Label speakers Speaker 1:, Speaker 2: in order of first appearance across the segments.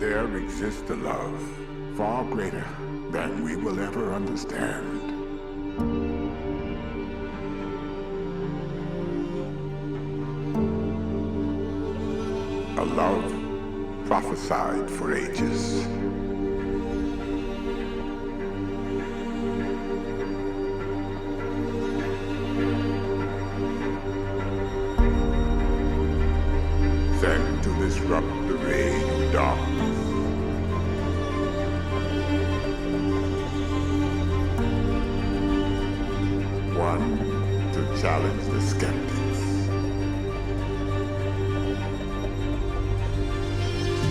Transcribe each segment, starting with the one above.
Speaker 1: there exists a love far greater than we will ever understand. A love prophesied for ages. Sent to disrupt the reign of darkness. One to challenge the skeptics.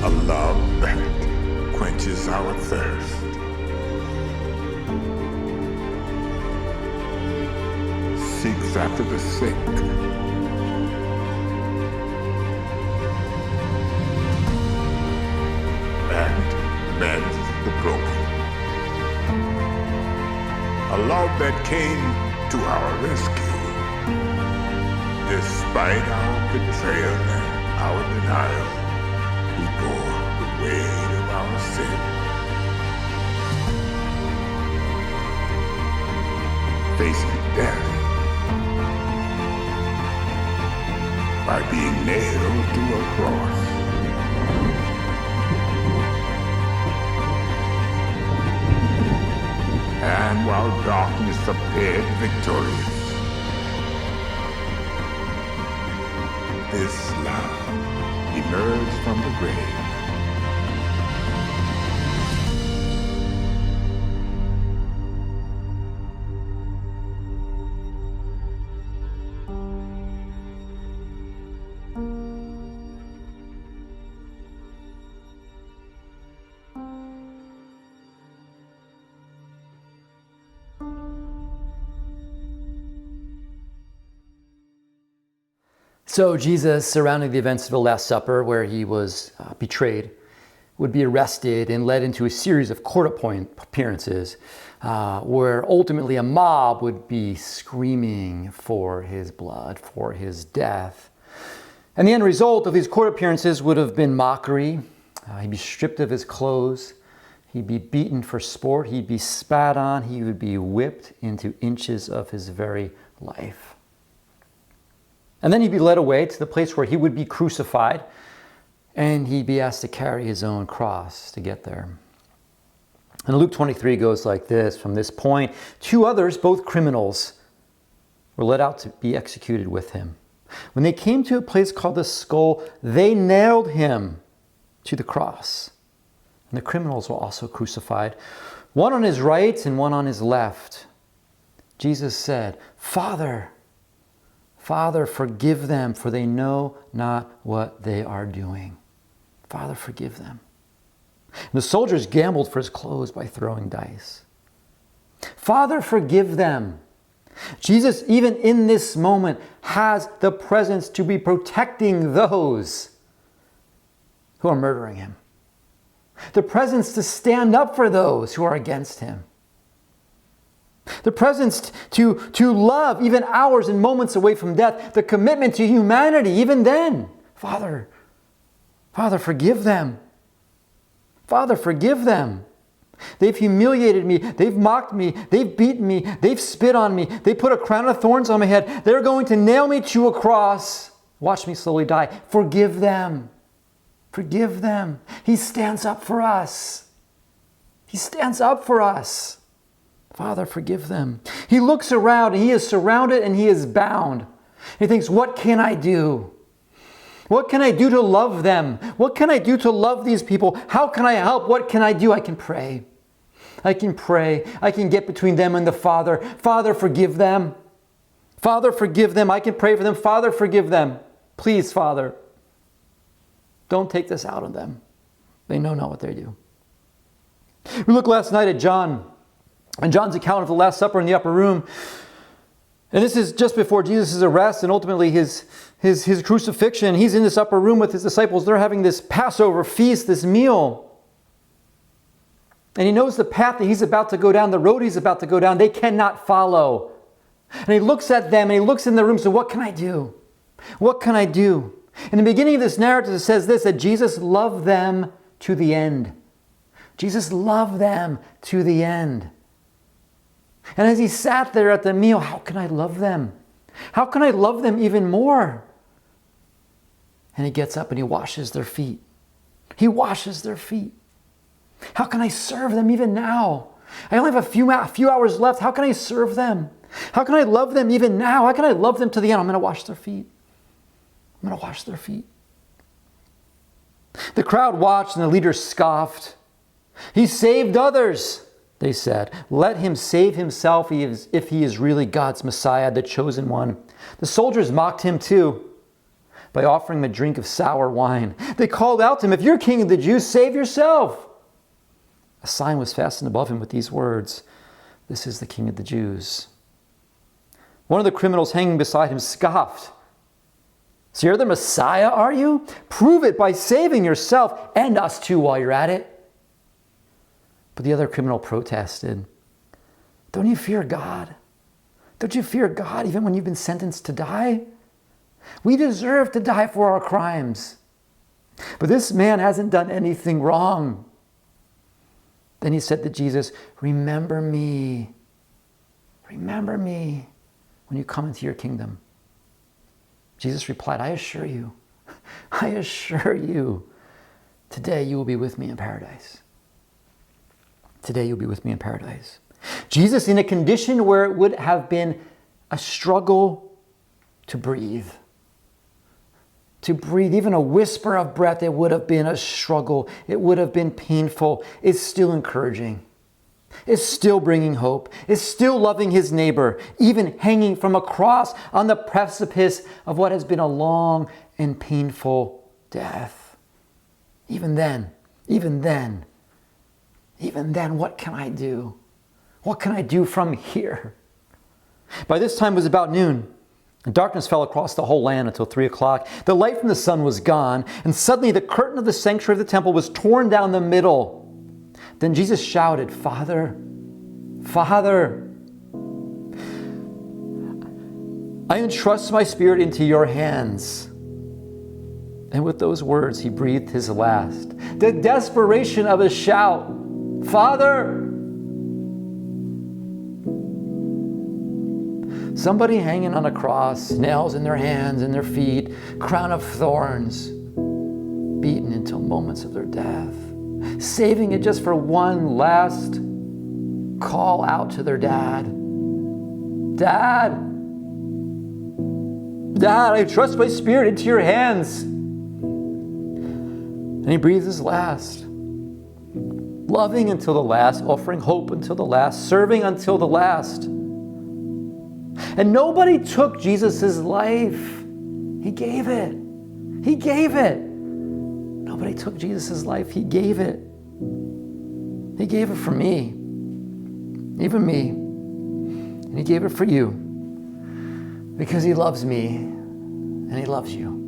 Speaker 1: A love that quenches our thirst. Seeks after the sick. And mends the broken. A love that came to our rescue. Despite our betrayal and our denial, He bore the weight of our sin. Facing death by being nailed to a cross. And while darkness appeared victorious, this love emerged from the grave.
Speaker 2: So Jesus, surrounding the events of the Last Supper, where he was betrayed, would be arrested and led into a series of court appearances, where ultimately a mob would be screaming for his blood, for his death. And the end result of these court appearances would have been mockery. He'd be stripped of his clothes. He'd be beaten for sport. He'd be spat on. He would be whipped into inches of his very life. And then he'd be led away to the place where he would be crucified, and he'd be asked to carry his own cross to get there. And Luke 23 goes like this: from this point, 2 others, both criminals, were led out to be executed with him. When they came to a place called the Skull, they nailed him to the cross. And the criminals were also crucified, one on his right and one on his left. Jesus said, Father, forgive them, for they know not what they are doing. Father, forgive them. And the soldiers gambled for his clothes by throwing dice. Father, forgive them. Jesus, even in this moment, has the presence to be protecting those who are murdering him. The presence to stand up for those who are against him. The presence to love even hours and moments away from death. The commitment to humanity even then. Father, forgive them. Father, forgive them. They've humiliated me. They've mocked me. They've beaten me. They've spit on me. They put a crown of thorns on my head. They're going to nail me to a cross. Watch me slowly die. Forgive them. Forgive them. He stands up for us. He stands up for us. Father, forgive them. He looks around and he is surrounded and he is bound. He thinks, what can I do? What can I do to love them? What can I do to love these people? How can I help? What can I do? I can pray. I can pray. I can get between them and the Father. Father, forgive them. Father, forgive them. I can pray for them. Father, forgive them. Please, Father, don't take this out on them. They know not what they do. We looked last night at John and John's account of the Last Supper in the upper room. And this is just before Jesus' arrest and ultimately his crucifixion. He's in this upper room with his disciples. They're having this Passover feast, this meal. And he knows the path that he's about to go down, the road he's about to go down, they cannot follow. And he looks at them and he looks in the room and says, what can I do? What can I do? In the beginning of this narrative, it says this, that Jesus loved them to the end. Jesus loved them to the end. And as he sat there at the meal, how can I love them? How can I love them even more? And he gets up and he washes their feet. He washes their feet. How can I serve them even now? I only have a few hours left. How can I serve them? How can I love them even now? How can I love them to the end? I'm going to wash their feet. I'm going to wash their feet. The crowd watched and the leaders scoffed. He saved others, they said. Let him save himself if he is really God's Messiah, the chosen one. The soldiers mocked him too by offering him a drink of sour wine. They called out to him, if you're king of the Jews, save yourself. A sign was fastened above him with these words, this is the King of the Jews. One of the criminals hanging beside him scoffed. So you're the Messiah, are you? Prove it by saving yourself and us too while you're at it. But the other criminal protested. Don't you fear God? Don't you fear God even when you've been sentenced to die? We deserve to die for our crimes. But this man hasn't done anything wrong. Then he said to Jesus, remember me when you come into your kingdom. Jesus replied, I assure you, today you will be with me in paradise. Today you'll be with me in paradise. Jesus, in a condition where it would have been a struggle to breathe, even a whisper of breath, it would have been a struggle. It would have been painful. It's still encouraging. It's still bringing hope. It's still loving his neighbor, even hanging from a cross on the precipice of what has been a long and painful death. Even then, what can I do? What can I do from here? By this time it was about noon. And darkness fell across the whole land until 3 o'clock. The light from the sun was gone, and suddenly the curtain of the sanctuary of the temple was torn down the middle. Then Jesus shouted, Father, I entrust my spirit into your hands. And with those words, he breathed his last. The desperation of his shout, Father! Somebody hanging on a cross, nails in their hands and their feet, crown of thorns, beaten until moments of their death, saving it just for one last call out to their dad. Dad, I trust my spirit into your hands. And he breathes his last, loving until the last, offering hope until the last, serving until the last. And nobody took Jesus' life. He gave it. Nobody took Jesus' life. He gave it. He gave it for me. Even me. And he gave it for you. Because he loves me and he loves you.